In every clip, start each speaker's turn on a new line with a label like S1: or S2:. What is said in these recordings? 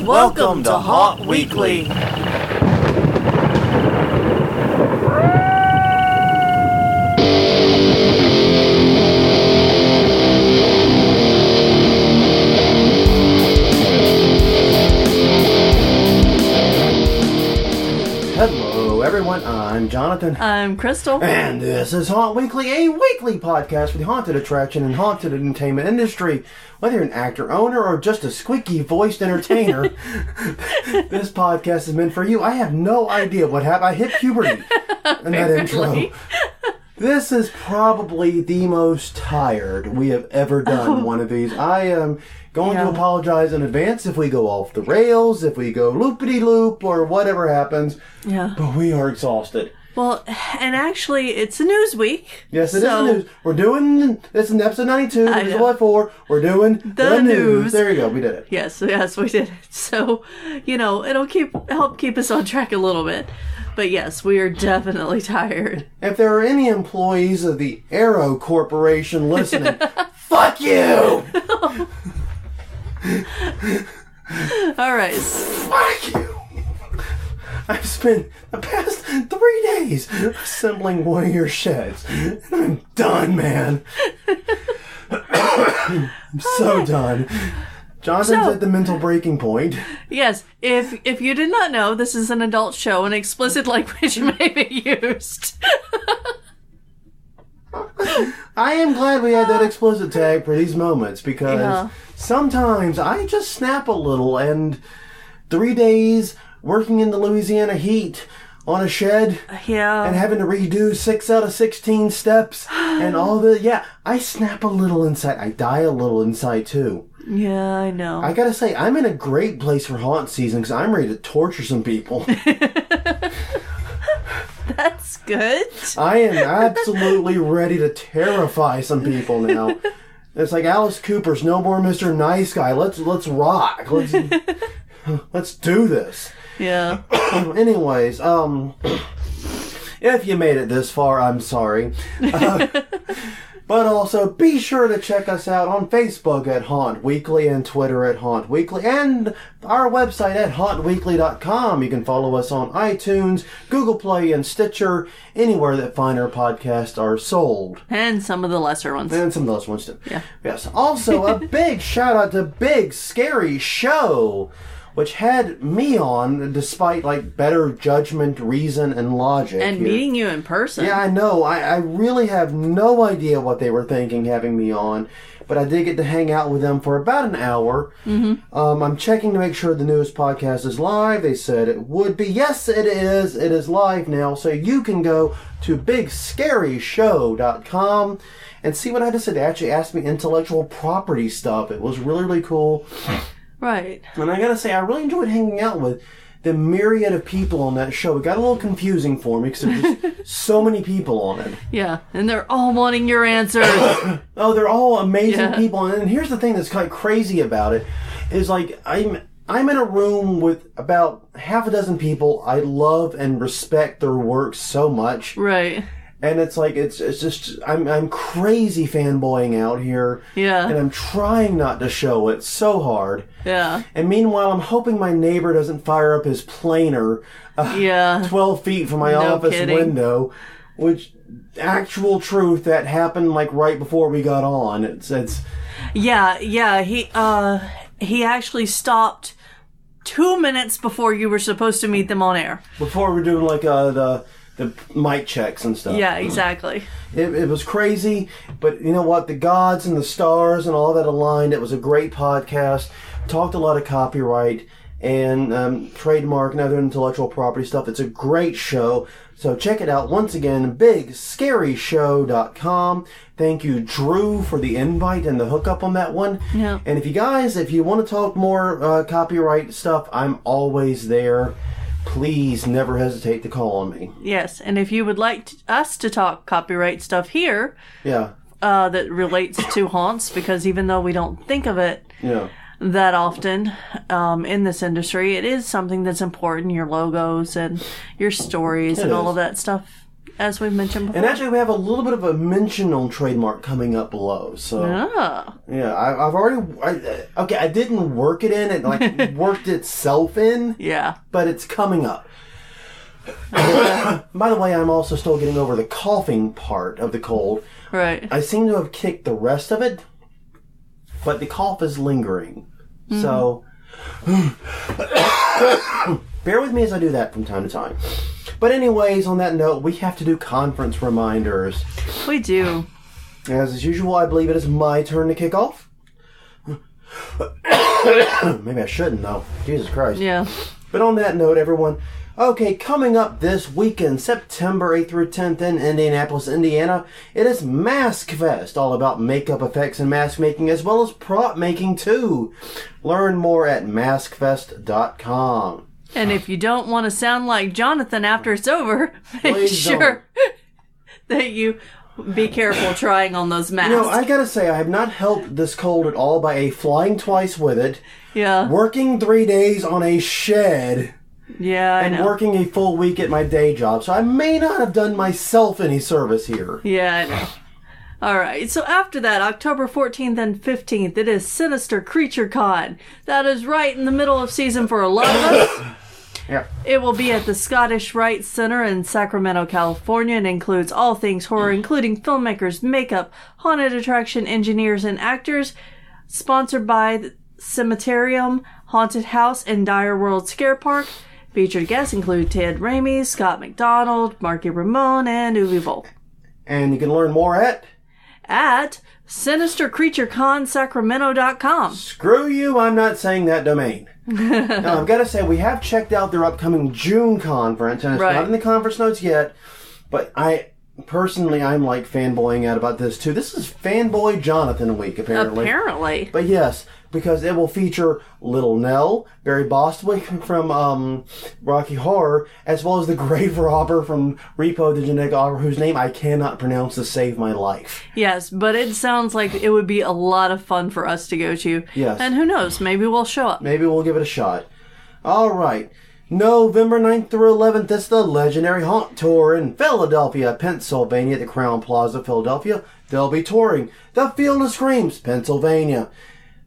S1: Welcome to Haunt Weekly.
S2: Hello everyone, I'm Jonathan.
S1: I'm Crystal.
S2: And this is Haunt Weekly, a weekly podcast for the haunted attraction and haunted entertainment industry. Whether you're an actor, owner, or just a squeaky-voiced entertainer, this podcast is meant for you. I have no idea what happened. I hit puberty in that intro. This is probably the most tired we have ever done one of these. I am going to apologize in advance if we go off the rails, if we go loopity-loop, or whatever happens.
S1: Yeah.
S2: But we are exhausted.
S1: Well, and actually, it's a news week.
S2: Yes, it is a news. We're doing, this is episode 92, this is what for. We're doing the news. There you go, we did it.
S1: Yes, we did it. So, it'll help keep us on track a little bit. But yes, we are definitely tired.
S2: If there are any employees of the Arrow Corporation listening, fuck you!
S1: All right.
S2: Fuck you! I've spent the past 3 days assembling one of your sheds. And I'm done, man. I'm so done. Jonathan's at the mental breaking point.
S1: Yes, if you did not know, this is an adult show and explicit language may be used.
S2: I am glad we had that explicit tag for these moments because sometimes I just snap a little, and 3 days working in the Louisiana heat on a shed and having to redo 6 out of 16 steps and all the, I snap a little inside. I die a little inside too.
S1: Yeah, I know.
S2: I gotta say, I'm in a great place for haunt season because I'm ready to torture some people.
S1: That's good.
S2: I am absolutely ready to terrify some people now. It's like Alice Cooper's No More Mr. Nice Guy. Let's rock. Let's do this.
S1: Yeah.
S2: Anyways, if you made it this far, I'm sorry. But also, be sure to check us out on Facebook at Haunt Weekly and Twitter at Haunt Weekly and our website at hauntweekly.com. You can follow us on iTunes, Google Play, and Stitcher, anywhere that finer podcasts are sold.
S1: And some of the lesser ones.
S2: And some of those ones, too.
S1: Yeah.
S2: Yes. Also, a big shout out to Big Scary Show, which had me on despite, better judgment, reason, and logic.
S1: And meeting you in person.
S2: Yeah, I know. I really have no idea what they were thinking having me on, but I did get to hang out with them for about an hour. Mm-hmm. I'm checking to make sure the newest podcast is live. They said it would be. Yes, it is. It is live now, so you can go to bigscaryshow.com and see what I just said. They actually asked me intellectual property stuff. It was really, really cool.
S1: Right.
S2: And I gotta say, I really enjoyed hanging out with the myriad of people on that show. It got a little confusing for me because there's just so many people on it.
S1: Yeah, and they're all wanting your answers.
S2: Oh, they're all amazing people. And here's the thing that's kind of crazy about it is I'm in a room with about half a dozen people. I love and respect their work so much.
S1: Right.
S2: And it's just, I'm crazy fanboying out here.
S1: Yeah.
S2: And I'm trying not to show it so hard.
S1: Yeah.
S2: And meanwhile, I'm hoping my neighbor doesn't fire up his planer 12 feet from my office window, which, actual truth, that happened right before we got on. It's
S1: Yeah, he actually stopped 2 minutes before you were supposed to meet them on air.
S2: Before we're doing the mic checks and stuff.
S1: Yeah, exactly.
S2: It was crazy, but you know what? The gods and the stars and all that aligned. It was a great podcast. Talked a lot of copyright and trademark and other intellectual property stuff. It's a great show. So check it out. Once again, bigscaryshow.com. Thank you, Drew, for the invite and the hookup on that one.
S1: Yeah.
S2: And if you want to talk more copyright stuff, I'm always there. Please never hesitate to call on me.
S1: Yes, and if you would like us to talk copyright stuff here, that relates to haunts, because even though we don't think of it that often in this industry, it is something that's important. Your logos and your stories and all of that stuff as we've mentioned before.
S2: And actually, we have a little bit of a mentional trademark coming up below. So, yeah, I've already... I didn't work it in. It, like, worked itself in.
S1: Yeah.
S2: But it's coming up. By the way, I'm also still getting over the coughing part of the cold.
S1: Right.
S2: I seem to have kicked the rest of it, but the cough is lingering. Mm-hmm. So, bear with me as I do that from time to time. But anyways, on that note, we have to do conference reminders.
S1: We do.
S2: As usual, I believe it is my turn to kick off. Maybe I shouldn't, though. Jesus Christ.
S1: Yeah.
S2: But on that note, everyone... Okay, coming up this weekend, September 8th through 10th in Indianapolis, Indiana, it is Mask Fest, all about makeup effects and mask making, as well as prop making, too. Learn more at maskfest.com.
S1: And if you don't want to sound like Jonathan after it's over, make sure that you be careful trying on those masks.
S2: You know, I gotta say, I have not helped this cold at all by flying twice with it.
S1: Yeah.
S2: Working 3 days on a shed...
S1: Yeah, I know.
S2: And working a full week at my day job, so I may not have done myself any service here.
S1: Yeah, I know. All right, so after that, October 14th and 15th, it is Sinister Creature Con. That is right in the middle of season for a lot of us.
S2: Yeah.
S1: It will be at the Scottish Rite Center in Sacramento, California, and includes all things horror, including filmmakers, makeup, haunted attraction engineers, and actors. Sponsored by the Cemeterium, Haunted House, and Dire World Scare Park. Featured guests include Ted Raimi, Scott McDonald, Marky Ramone, and Uwe Volk.
S2: And you can learn more at
S1: SinisterCreatureConSacramento.com.
S2: Screw you, I'm not saying that domain. Now, I've got to say, we have checked out their upcoming June conference, and it's not in the conference notes yet, but I'm like fanboying out about this too. This is Fanboy Jonathan Week, apparently. But yes, because it will feature Little Nell, Barry Bostwick from Rocky Horror, as well as the grave robber from Repo the Genetic Opera, whose name I cannot pronounce to save my life.
S1: Yes, but it sounds like it would be a lot of fun for us to go to.
S2: Yes.
S1: And who knows, maybe we'll show up.
S2: Maybe we'll give it a shot. All right. November 9th through 11th, it's the Legendary Haunt Tour in Philadelphia, Pennsylvania, at the Crowne Plaza, Philadelphia. They'll be touring the Field of Screams, Pennsylvania,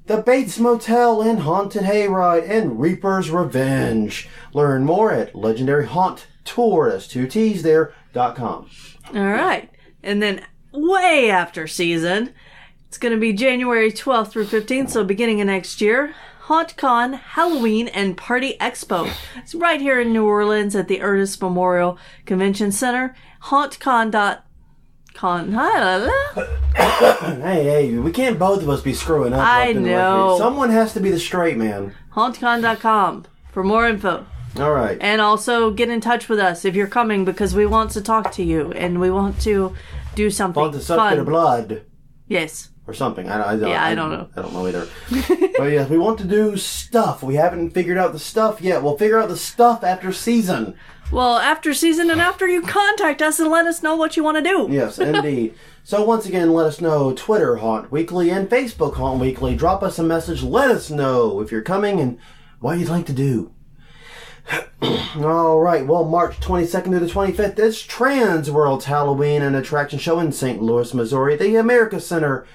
S2: the Bates Motel in Haunted Hayride, and Reaper's Revenge. Learn more at Legendary Haunt Tour, that's 2 T's there.com.
S1: All right. And then way after season, it's going to be January 12th through 15th, so beginning of next year. HauntCon, Halloween, and Party Expo. It's right here in New Orleans at the Ernest Memorial Convention Center. HauntCon.com.
S2: Hey, we can't both of us be screwing up.
S1: I know.
S2: Someone has to be the straight man.
S1: HauntCon.com for more info.
S2: All right.
S1: And also get in touch with us if you're coming, because we want to talk to you and we want to do something
S2: fun. Want to suck their blood.
S1: Yes.
S2: Or something. I don't know.
S1: I
S2: don't know either. But yeah, we want to do stuff. We haven't figured out the stuff yet. We'll figure out the stuff after season.
S1: Well, after season and after you contact us and let us know what you want to do.
S2: Yes, indeed. So once again, let us know. Twitter, Haunt Weekly, and Facebook, Haunt Weekly. Drop us a message. Let us know if you're coming and what you'd like to do. All right, well, March 22nd to the 25th is Trans World's Halloween and Attraction Show in St. Louis, Missouri, at the America Center.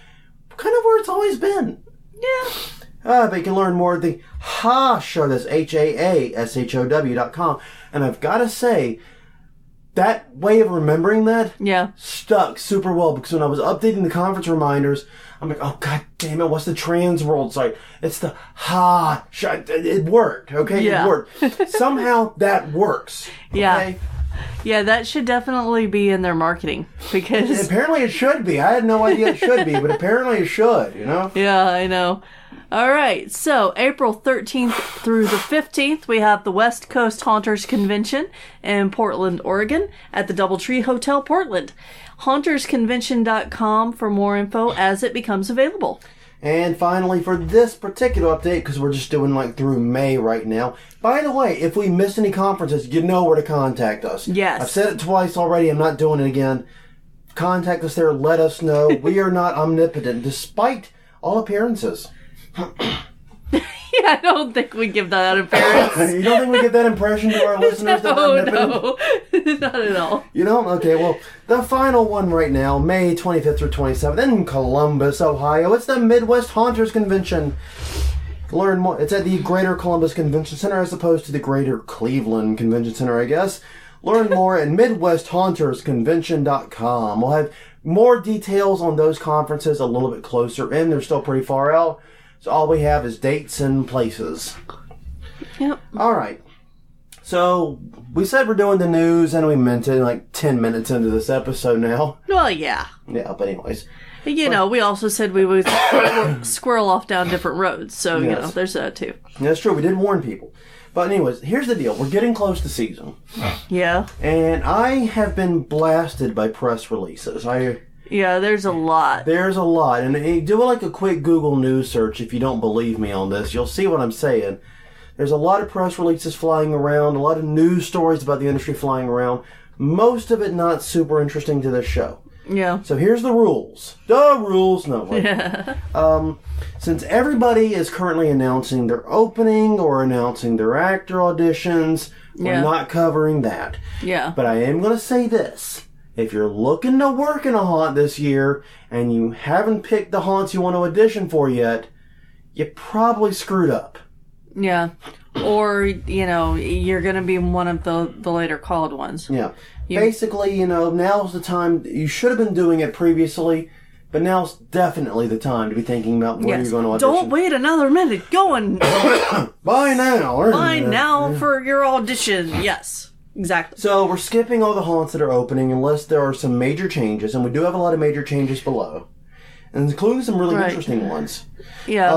S2: Kind of where it's always been.
S1: Yeah.
S2: But you can learn more at the HA Show. That's HAASHOW.com. And I've got to say, that way of remembering that stuck super well, because when I was updating the conference reminders, I'm like, oh, god damn it, what's the Trans World site? It's the HA Show. It worked, okay?
S1: Yeah.
S2: It worked. Somehow that works. Okay?
S1: Yeah. Yeah, that should definitely be in their marketing, because...
S2: Apparently it should be. I had no idea it should be, but apparently it should, you know?
S1: Yeah, I know. All right, so April 13th through the 15th, we have the West Coast Haunters Convention in Portland, Oregon, at the Doubletree Hotel, Portland. HauntersConvention.com for more info as it becomes available.
S2: And finally, for this particular update, because we're just doing like through May right now. By the way, if we miss any conferences, you know where to contact us.
S1: Yes.
S2: I've said it twice already. I'm not doing it again. Contact us there. Let us know. We are not omnipotent, despite all appearances.
S1: Yeah, I don't think we give that appearance.
S2: You don't think we give that impression to our listeners?
S1: No, not at all.
S2: You don't? Okay, well, the final one right now, May 25th through 27th in Columbus, Ohio. It's the Midwest Haunters Convention. Learn more. It's at the Greater Columbus Convention Center as opposed to the Greater Cleveland Convention Center, I guess. Learn more at MidwestHauntersConvention.com. We'll have more details on those conferences a little bit closer in. They're still pretty far out. So all we have is dates and places.
S1: Yep.
S2: All right. So we said we're doing the news, and we meant it like 10 minutes into this episode now.
S1: Well, yeah.
S2: Yeah, but anyways.
S1: You know, we also said we would squirrel off down different roads. So,
S2: Yes.
S1: you know, there's that too.
S2: That's true. We did warn people. But anyways, here's the deal. We're getting close to season.
S1: Yeah.
S2: And I have been blasted by press releases.
S1: Yeah, there's a lot.
S2: There's a lot. And do like a quick Google News search if you don't believe me on this. You'll see what I'm saying. There's a lot of press releases flying around, a lot of news stories about the industry flying around. Most of it not super interesting to this show.
S1: Yeah.
S2: So here's the rules. The rules. No, wait. Since everybody is currently announcing their opening or announcing their actor auditions, we're not covering that.
S1: Yeah.
S2: But I am going to say this. If you're looking to work in a haunt this year and you haven't picked the haunts you want to audition for yet, you probably screwed up.
S1: Yeah. Or, you know, you're going to be one of the later called ones.
S2: Yeah. Basically, you know, now's the time. You should have been doing it previously, but now's definitely the time to be thinking about where you're going to audition.
S1: Don't wait another minute. Go and
S2: Buy now.
S1: buy now for your audition. Yes, exactly.
S2: So we're skipping all the haunts that are opening unless there are some major changes, and we do have a lot of major changes below, and including some really interesting ones.
S1: Yeah.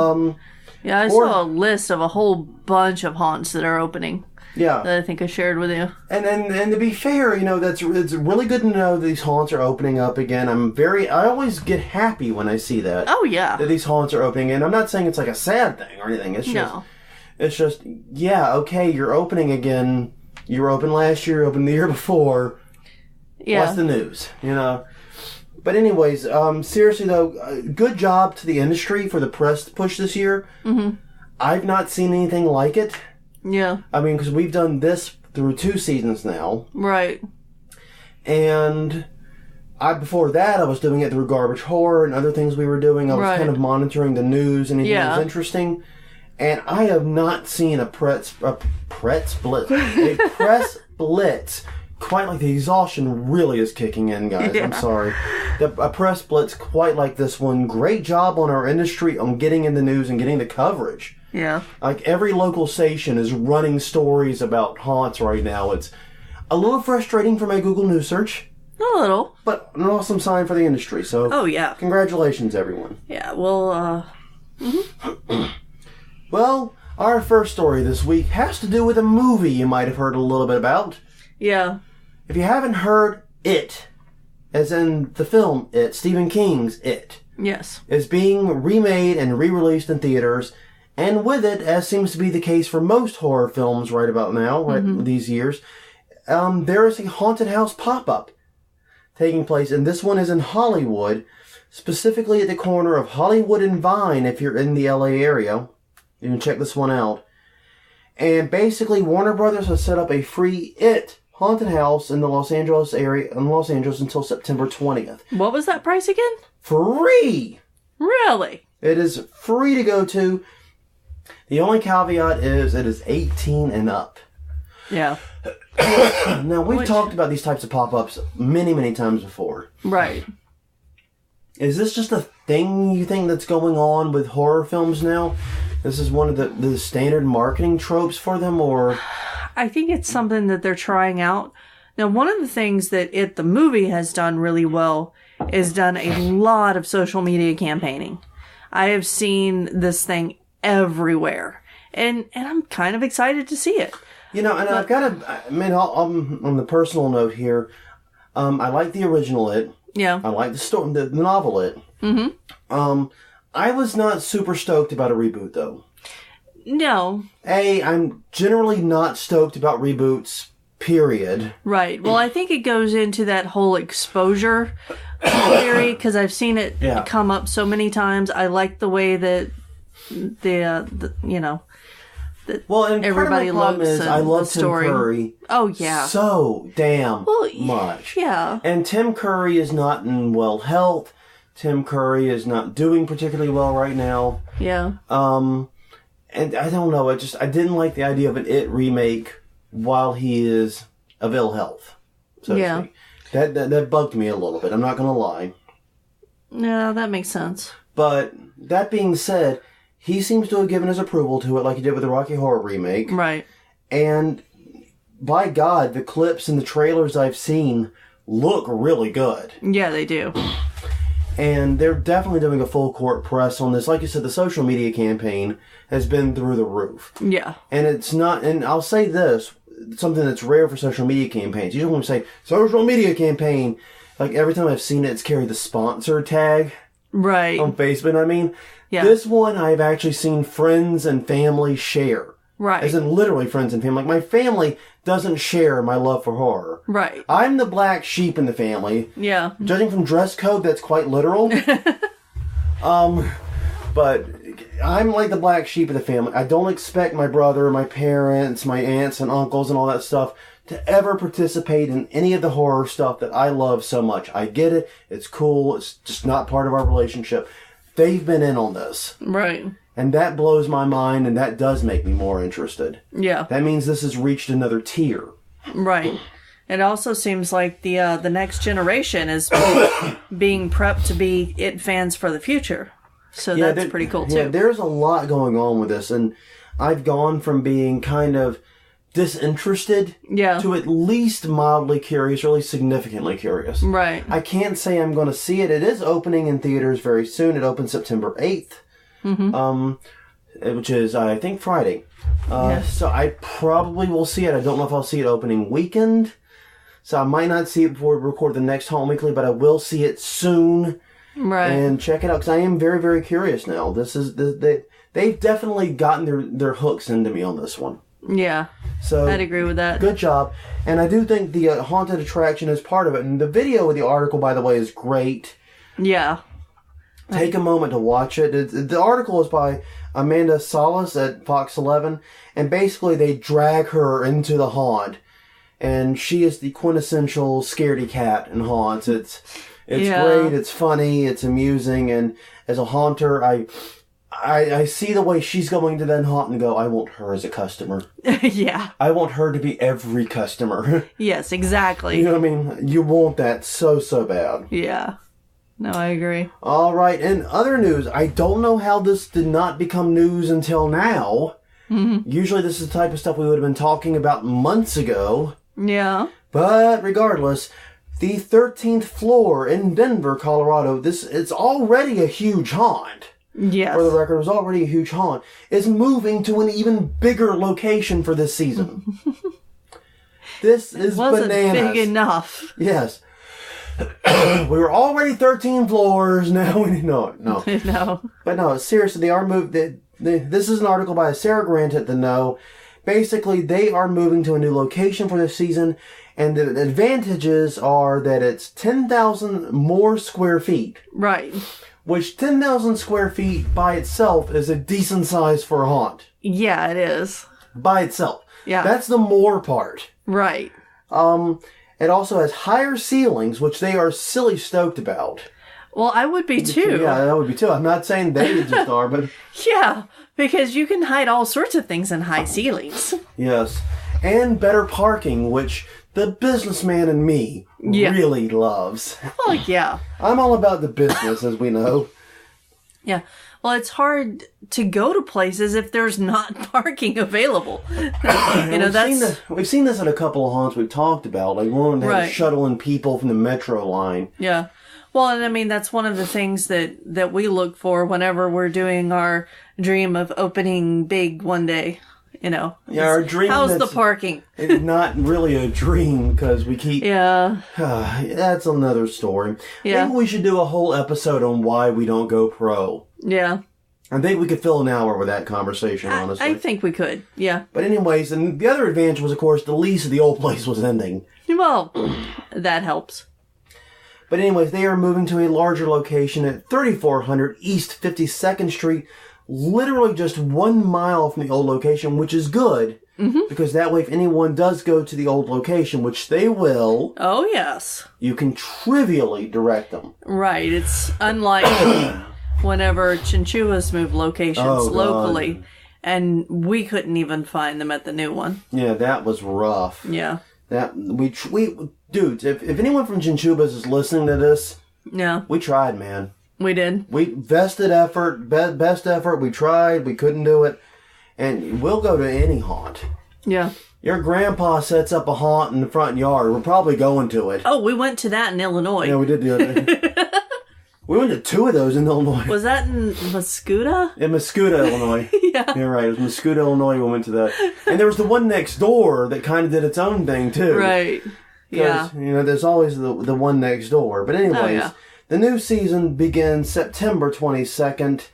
S1: Yeah, I saw a list of a whole bunch of haunts that are opening.
S2: Yeah.
S1: That I think I shared with you.
S2: And to be fair, you know, it's really good to know that these haunts are opening up again. I always get happy when I see that.
S1: Oh, yeah.
S2: That these haunts are opening. And I'm not saying it's like a sad thing or anything. It's just, yeah, okay, you're opening again. You were open last year, opened the year before.
S1: Yeah.
S2: What's the news, you know? But anyways, seriously though, good job to the industry for the press push this year. Mm-hmm. I've not seen anything like it.
S1: Yeah.
S2: I mean, because we've done this through 2 seasons now.
S1: Right.
S2: And before that, I was doing it through Garbage Horror and other things we were doing. I was kind of monitoring the news and anything that was interesting. And I have not seen a press blitz quite like the exhaustion really is kicking in, guys. I'm sorry. A press blitz quite like this one. Great job on our industry on getting in the news and getting the coverage.
S1: Yeah.
S2: Like every local station is running stories about haunts right now. It's a little frustrating for my Google News search.
S1: A little.
S2: But an awesome sign for the industry. So,
S1: oh, yeah.
S2: Congratulations, everyone.
S1: Yeah, well,
S2: Well, our first story this week has to do with a movie you might have heard a little bit about.
S1: Yeah.
S2: If you haven't heard It, as in the film It, Stephen King's It.
S1: Yes.
S2: Is being remade and re-released in theaters. And with it, as seems to be the case for most horror films right about now, these years, there is a haunted house pop-up taking place. And this one is in Hollywood, specifically at the corner of Hollywood and Vine, if you're in the LA area. You can check this one out. And basically, Warner Brothers has set up a free It haunted house in the Los Angeles area, until September 20th.
S1: What was that price again?
S2: Free!
S1: Really?
S2: It is free to go to. The only caveat is it is 18 and up.
S1: Yeah.
S2: Now, we've talked about these types of pop-ups many, many times before.
S1: Right.
S2: Is this just a thing you think that's going on with horror films now? This is one of the standard marketing tropes for them, or...
S1: I think it's something that they're trying out. Now, one of the things that the movie has done really well is done a lot of social media campaigning. I have seen this thing everywhere, and I'm kind of excited to see it.
S2: You know, and I've got to, I mean, on the personal note here, I like the original It.
S1: Yeah.
S2: I like the novel It. Mm-hmm. I was not super stoked about a reboot, though.
S1: No.
S2: I'm generally not stoked about reboots, period.
S1: Right. Well, I think it goes into that whole exposure theory, because I've seen it come up so many times. I like the way that the that
S2: Well, and
S1: everybody
S2: part of my problem
S1: loves
S2: is I love
S1: the
S2: Tim
S1: story.
S2: Curry.
S1: Oh, yeah.
S2: So damn much.
S1: Yeah.
S2: And Tim Curry is not in well health. Tim Curry is not doing particularly well right now.
S1: Yeah.
S2: And I don't know. I didn't like the idea of an It remake while he is of ill health. So to speak. That bugged me a little bit. I'm not going to lie.
S1: No, that makes sense.
S2: But that being said, he seems to have given his approval to it like he did with the Rocky Horror remake.
S1: Right.
S2: And by God, the clips and the trailers I've seen look really good.
S1: Yeah, they do.
S2: And they're definitely doing a full court press on this. Like you said, the social media campaign has been through the roof.
S1: Yeah.
S2: And it's not, and I'll say this, something that's rare for social media campaigns. Usually when we say social media campaign, like every time I've seen it, it's carried the sponsor tag.
S1: Right.
S2: On Facebook. I mean,
S1: yeah.
S2: This one I've actually seen friends and family share.
S1: Right.
S2: As in literally friends and family. Like my family doesn't share my love for horror.
S1: Right.
S2: I'm the black sheep in the family.
S1: Yeah.
S2: Judging from dress code, that's quite literal. But I'm like the black sheep of the family. I don't expect my brother, my parents, my aunts and uncles and all that stuff to ever participate in any of the horror stuff that I love so much. I get it. It's cool. It's just not part of our relationship. They've been in on this.
S1: Right.
S2: And that blows my mind, and that does make me more interested.
S1: Yeah.
S2: That means this has reached another tier.
S1: Right. It also seems like the next generation is being prepped to be It fans for the future. So that's pretty cool, too.
S2: Yeah, there's a lot going on with this, and I've gone from being kind of disinterested to at least mildly curious, or at least significantly curious.
S1: Right.
S2: I can't say I'm going to see it. It is opening in theaters very soon. It opens September 8th. Which is, I think, Friday. So I probably will see it. I don't know if I'll see it opening weekend. So I might not see it before we record the next Haunt Weekly, but I will see it soon.
S1: Right.
S2: And check it out, because I am very, very curious now. They've definitely gotten their hooks into me on this one.
S1: Yeah.
S2: So
S1: I'd agree with that.
S2: Good job. And I do think the haunted attraction is part of it. And the video of the article, by the way, is great.
S1: Yeah.
S2: Take a moment to watch it. The article is by Amanda Salas at Fox 11, and basically they drag her into the haunt, and she is the quintessential scaredy cat in haunts. It's great, it's funny, it's amusing, and as a haunter, I see the way she's going to then haunt and go, I want her as a customer.
S1: Yeah.
S2: I want her to be every customer.
S1: Yes, exactly.
S2: You know what I mean? You want that so bad.
S1: Yeah. No, I agree.
S2: All right. In other news, I don't know how this did not become news until now. Mm-hmm. Usually this is the type of stuff we would have been talking about months ago.
S1: Yeah.
S2: But regardless, the 13th floor in Denver, Colorado, it's already a huge haunt.
S1: Yes.
S2: For the record, it was already a huge haunt. Is moving to an even bigger location for this season. This is
S1: wasn't
S2: bananas.
S1: Big enough.
S2: Yes. We were already 13 floors. Now we no.
S1: No.
S2: But no, seriously, they are moved. This is an article by Sarah Grant at The Know. Basically, they are moving to a new location for this season, and the advantages are that it's 10,000 more square feet.
S1: Right.
S2: Which 10,000 square feet by itself is a decent size for a haunt.
S1: Yeah, it is.
S2: By itself.
S1: Yeah.
S2: That's the more part.
S1: Right.
S2: It also has higher ceilings, which they are silly stoked about.
S1: Well, I would be too.
S2: Yeah, I would be too. I'm not saying they just are, but...
S1: Yeah, because you can hide all sorts of things in high ceilings.
S2: Yes. And better parking, which the businessman in me really loves.
S1: Oh, yeah.
S2: I'm all about the business, as we know.
S1: Yeah. Well, it's hard to go to places if there's not parking available.
S2: We've seen this at a couple of haunts we've talked about, like one that had shuttling people from the metro line.
S1: Yeah. Well, and I mean, that's one of the things that we look for whenever we're doing our dream of opening big one day. You know.
S2: Yeah, our dream.
S1: How's the parking?
S2: It's not really a dream because we keep.
S1: Yeah.
S2: That's another story.
S1: Yeah.
S2: Maybe we should do a whole episode on why we don't go pro.
S1: Yeah.
S2: I think we could fill an hour with that conversation, honestly.
S1: I think we could, yeah.
S2: But anyways, and the other advantage was, of course, the lease of the old place was ending.
S1: Well, that helps.
S2: But anyways, they are moving to a larger location at 3400 East 52nd Street, literally just 1 mile from the old location, which is good. Mm-hmm. Because that way, if anyone does go to the old location, which they will...
S1: Oh, yes.
S2: You can trivially direct them.
S1: Right. It's unlike whenever Chinchuas moved locations locally, and we couldn't even find them at the new one.
S2: Yeah, that was rough.
S1: Yeah.
S2: Dudes, if anyone from Chinchubas is listening to this,
S1: yeah,
S2: we tried, man.
S1: We did.
S2: We vested effort, best effort. We tried. We couldn't do it. And we'll go to any haunt.
S1: Yeah.
S2: Your grandpa sets up a haunt in the front yard. We're probably going to it.
S1: Oh, we went to that in Illinois.
S2: Yeah, we did the other day. We went to 2 of those in Illinois.
S1: Was that in Mascoutah?
S2: In Mascoutah, Illinois.
S1: Yeah.
S2: You're right. It was Mascoutah, Illinois. We went to that. And there was the one next door that kind of did its own thing, too.
S1: Right. Yeah.
S2: You know, there's always the one next door. But anyways, The new season begins September 22nd.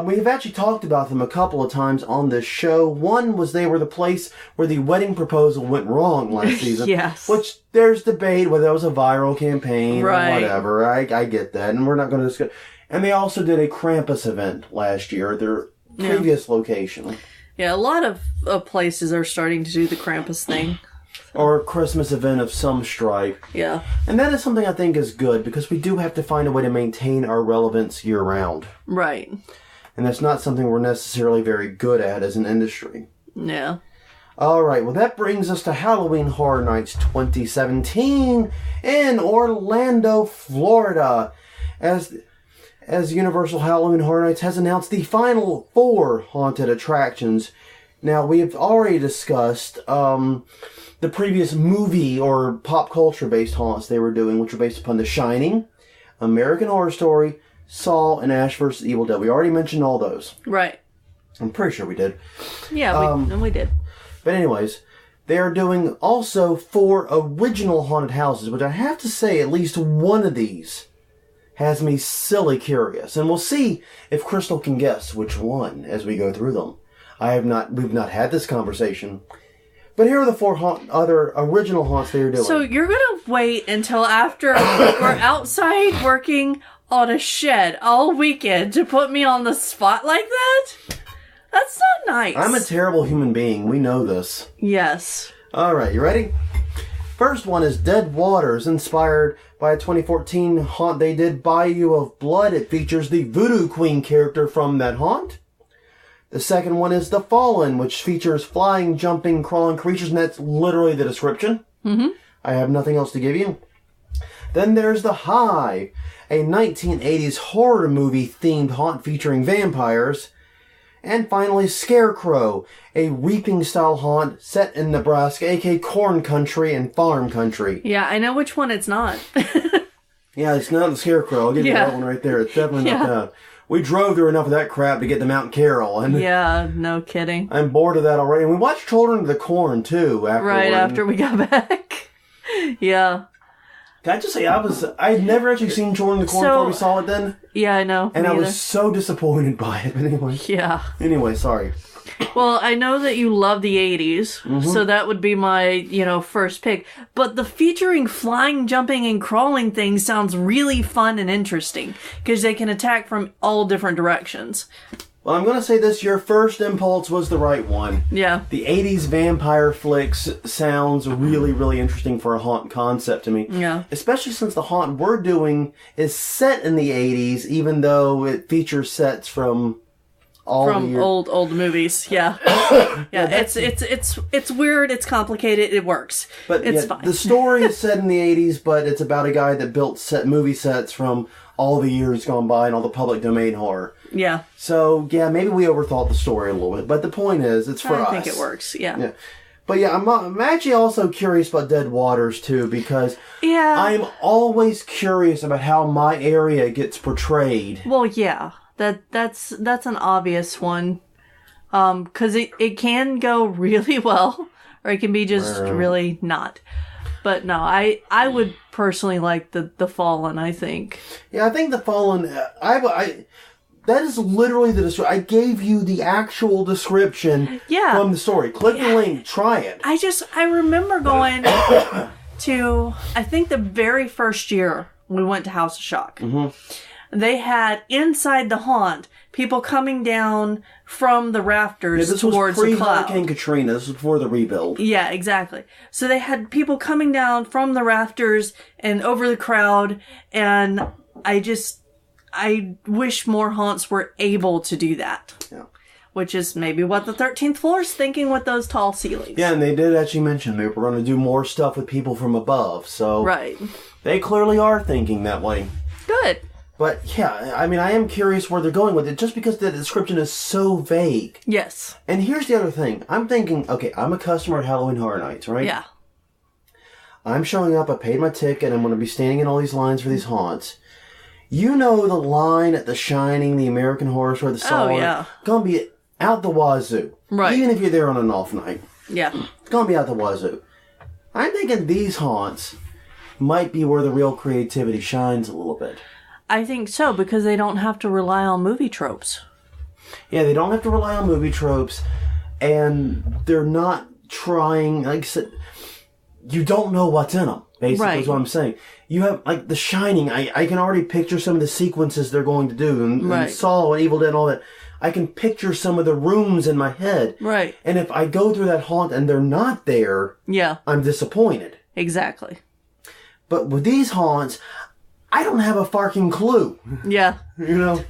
S2: We've actually talked about them a couple of times on this show. One was they were the place where the wedding proposal went wrong last season.
S1: Yes.
S2: Which there's debate whether that was a viral campaign or whatever. I get that, and we're not going to discuss. And they also did a Krampus event last year at their previous location.
S1: Yeah, a lot of places are starting to do the Krampus thing.
S2: Or a Christmas event of some stripe.
S1: Yeah.
S2: And that is something I think is good, because we do have to find a way to maintain our relevance year-round.
S1: Right.
S2: And that's not something we're necessarily very good at as an industry.
S1: Yeah.
S2: All right, well, that brings us to Halloween Horror Nights 2017 in Orlando, Florida. As Universal Halloween Horror Nights has announced the final 4 haunted attractions. Now, we have already discussed the previous movie or pop culture-based haunts they were doing, which were based upon The Shining, American Horror Story, Saw, and Ash vs. Evil Dead. We already mentioned all those.
S1: Right.
S2: I'm pretty sure we did.
S1: Yeah, we did.
S2: But anyways, they are doing also 4 original haunted houses, which I have to say at least one of these has me silly curious. And we'll see if Crystal can guess which one as we go through them. We've not had this conversation. But here are the 4 other original haunts they are doing.
S1: So you're going to wait until after we're outside working on a shed all weekend to put me on the spot like that? That's not nice.
S2: I'm a terrible human being. We know this.
S1: Yes.
S2: All right, you ready? First one is Dead Waters, inspired by a 2014 haunt they did, Bayou of Blood. It features the Voodoo Queen character from that haunt. The second one is The Fallen, which features flying, jumping, crawling creatures, and that's literally the description. Mm-hmm. I have nothing else to give you. Then there's The Hive, a 1980s horror movie themed haunt featuring vampires. And finally, Scarecrow, a reaping-style haunt set in Nebraska, aka corn country and farm country.
S1: Yeah, I know which one it's not.
S2: Yeah, it's not the Scarecrow. I'll give you that one right there. It's definitely not that. We drove through enough of that crap to get to Mount Carroll. And
S1: yeah, no kidding.
S2: I'm bored of that already. And we watched Children of the Corn, too, afterward.
S1: Right after we got back. Yeah.
S2: Can I just say, I'd never actually seen Children of the Corn before we saw it then.
S1: Yeah, I know.
S2: And I was so disappointed by it. But anyway.
S1: Yeah.
S2: Anyway, sorry.
S1: Well, I know that you love the 80s, so that would be my, first pick. But the featuring flying, jumping, and crawling thing sounds really fun and interesting, because they can attack from all different directions.
S2: Well, I'm going to say this, your first impulse was the right one.
S1: Yeah.
S2: The 80s vampire flicks sounds really, really interesting for a haunt concept to me.
S1: Yeah.
S2: Especially since the haunt we're doing is set in the 80s, even though it features sets from
S1: old movies. Yeah. Yeah, it's weird, it's complicated, it works.
S2: But
S1: it's fine.
S2: The story is set in the 80s, but it's about a guy that built movie sets from all the years gone by and all the public domain horror.
S1: Yeah.
S2: So, yeah, maybe we overthought the story a little bit, but the point is, it's for us.
S1: I think it works, yeah.
S2: But yeah, I'm actually also curious about Dead Waters, too, because I'm always curious about how my area gets portrayed.
S1: Well, yeah. That's an obvious one. 'Cause it can go really well, or it can be just really not. But no, I would personally like the Fallen, I think.
S2: Yeah, I think the Fallen, that is literally the description. I gave you the actual description from the story. Click the link, try it.
S1: I remember going to, I think the very first year we went to House of Shock. Mm-hmm. they had inside the haunt people coming down from the rafters towards the cloud.
S2: Hurricane Katrina. This was before the rebuild.
S1: Yeah, exactly. So they had people coming down from the rafters and over the crowd, and I wish more haunts were able to do that.
S2: Yeah.
S1: Which is maybe what the 13th floor is thinking with those tall ceilings.
S2: Yeah, and they did actually mention they were going to do more stuff with people from above, so...
S1: Right.
S2: They clearly are thinking that way.
S1: Good.
S2: But, yeah, I mean, I am curious where they're going with it, just because the description is so vague.
S1: Yes.
S2: And here's the other thing. I'm thinking, okay, I'm a customer at Halloween Horror Nights, right?
S1: Yeah.
S2: I'm showing up, I paid my ticket, I'm going to be standing in all these lines for these haunts. You know the line at The Shining, the American Horror Story, the Saw.
S1: Oh, yeah.
S2: Going to be out the wazoo.
S1: Right.
S2: Even if you're there on an off night.
S1: Yeah.
S2: It's going to be out the wazoo. I'm thinking these haunts might be where the real creativity shines a little bit.
S1: I think so, because they don't have to rely on movie tropes.
S2: Yeah, they don't have to rely on movie tropes, and they're not trying, like I said, you don't know what's in them, basically, is what I'm saying. You have, like, The Shining, I can already picture some of the sequences they're going to do, and Saw and Evil Dead and all that. I can picture some of the rooms in my head.
S1: Right.
S2: And if I go through that haunt and they're not there, I'm disappointed.
S1: Exactly.
S2: But with these haunts, I don't have a fucking clue.
S1: Yeah.
S2: You know?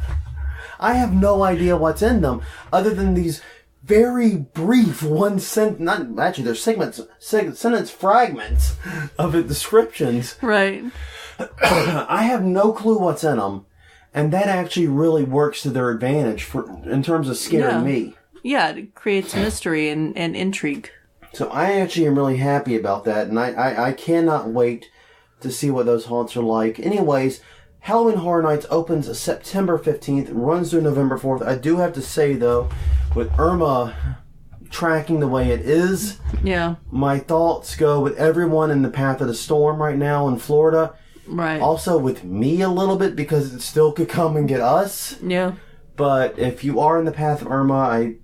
S2: I have no idea what's in them, other than these very brief one sentence, not actually, they're sentence fragments of the descriptions.
S1: Right.
S2: I have no clue what's in them, and that actually really works to their advantage in terms of scaring me. Yeah,
S1: it creates mystery and intrigue.
S2: So I actually am really happy about that, and I cannot wait to see what those haunts are like. Anyways, Halloween Horror Nights opens September 15th, runs through November 4th. I do have to say, though, with Irma tracking the way it is, my thoughts go with everyone in the path of the storm right now in Florida.
S1: Right.
S2: Also with me a little bit, because it still could come and get us. Yeah. But if you are in the path of Irma, I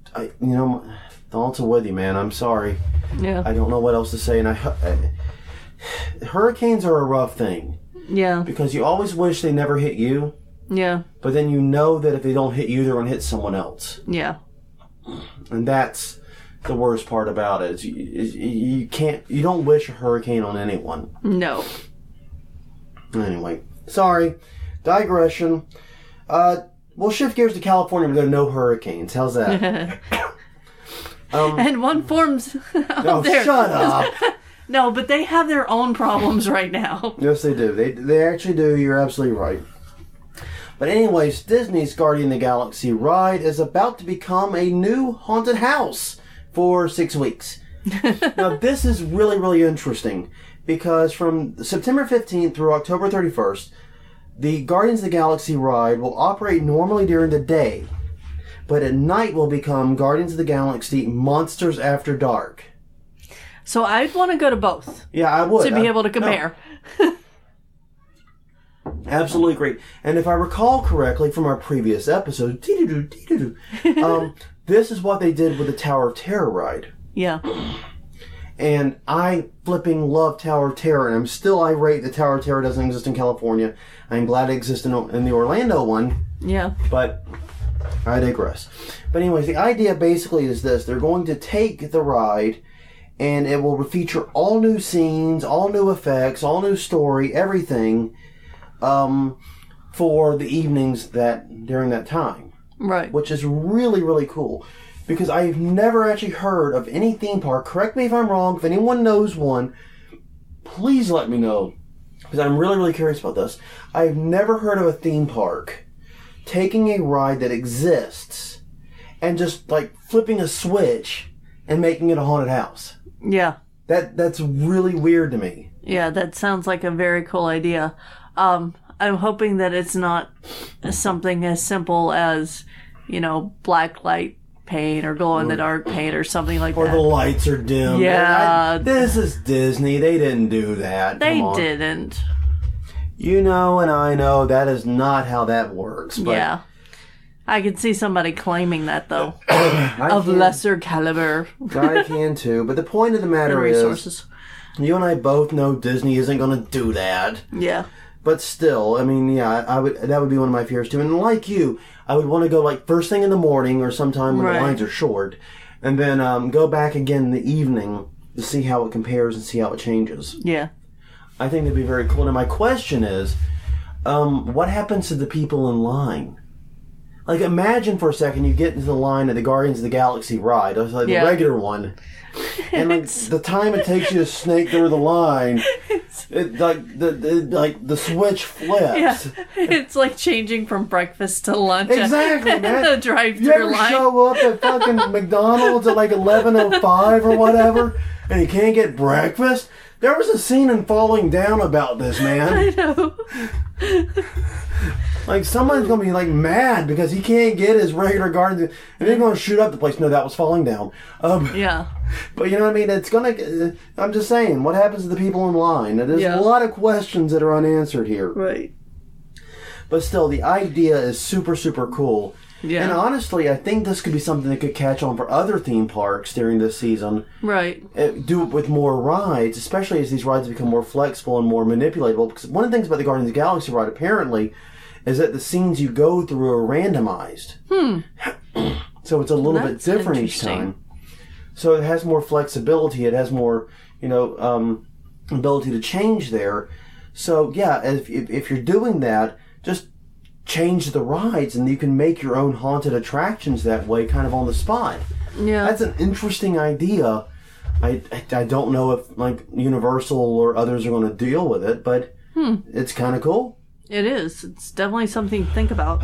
S2: thoughts are with you, man. I'm sorry. Yeah. I don't know what else to say, and hurricanes are a rough thing. Yeah. Because you always wish they never hit you. Yeah. But then you know that if they don't hit you, they're going to hit someone else. Yeah. And that's the worst part about it. Is you don't wish a hurricane on anyone. No. Anyway, sorry. Digression. We'll shift gears to California. We're going to no hurricanes. How's that?
S1: And one forms
S2: oh, shut up.
S1: No, but they have their own problems right now.
S2: Yes, they do. They actually do. You're absolutely right. But anyways, Disney's Guardian of the Galaxy ride is about to become a new haunted house for 6 weeks. Now, this is really, really interesting, because from September 15th through October 31st, the Guardians of the Galaxy ride will operate normally during the day, but at night will become Guardians of the Galaxy Monsters After Dark.
S1: So I'd want to go to both.
S2: Yeah, I would.
S1: To be able to compare.
S2: No. Absolutely great. And if I recall correctly from our previous episode, this is what they did with the Tower of Terror ride. Yeah. And I flipping love Tower of Terror, and I'm still irate that Tower of Terror doesn't exist in California. I'm glad it exists in the Orlando one. Yeah. But I digress. But anyways, the idea basically is this. They're going to take the ride, and it will feature all new scenes, all new effects, all new story, everything, for the evenings during that time. Right. Which is really, really cool. Because I've never actually heard of any theme park. Correct me if I'm wrong. If anyone knows one, please let me know. Because I'm really, really curious about this. I've never heard of a theme park taking a ride that exists and just like flipping a switch and making it a haunted house. Yeah. That's really weird to me.
S1: Yeah, that sounds like a very cool idea. I'm hoping that it's not something as simple as, black light paint or glow-in-the-dark paint or something like that.
S2: Or the lights are dim.
S1: Yeah.
S2: This is Disney. They didn't do that.
S1: They didn't.
S2: You know and I know that is not how that works. But
S1: yeah. I could see somebody claiming that, though. Of lesser caliber.
S2: I can, too. But the point of the matter is, you and I both know Disney isn't going to do that. Yeah. But still, I mean, yeah, that would be one of my fears too. And like you, I would want to go like first thing in the morning or sometime when the lines are short, and then go back again in the evening to see how it compares and see how it changes.
S1: Yeah.
S2: I think that'd be very cool. Now my question is, what happens to the people in line? Like, imagine for a second you get into the line at the Guardians of the Galaxy ride, like the regular one, and like the time it takes you to snake through the line, the switch flips.
S1: Yeah, it's like changing from breakfast to lunch.
S2: Exactly, man.
S1: The drive-through
S2: you ever
S1: line.
S2: show up at fucking McDonald's at like 11:05 or whatever, and you can't get breakfast? There was a scene in Falling Down about this, man.
S1: I know.
S2: Like, someone's going to be, like, mad because he can't get his regular garden, and they're going to shoot up the place. No, that was Falling Down.
S1: Yeah.
S2: But, you know what I mean? It's going to... I'm just saying, what happens to the people in line? There's a lot of questions that are unanswered here.
S1: Right.
S2: But still, the idea is super, super cool.
S1: Yeah.
S2: And honestly, I think this could be something that could catch on for other theme parks during this season.
S1: Right.
S2: Do it with more rides, especially as these rides become more flexible and more manipulatable. Because one of the things about the Guardians of the Galaxy ride, apparently, is that the scenes you go through are randomized. So it's a little bit different each time. So it has more flexibility. It has more, ability to change there. So, yeah, if you're doing that, just change the rides and you can make your own haunted attractions that way, kind of on the spot.
S1: Yeah.
S2: That's an interesting idea. I don't know if, like, Universal or others are going to deal with it, but it's kind of cool.
S1: It is. It's definitely something to think about.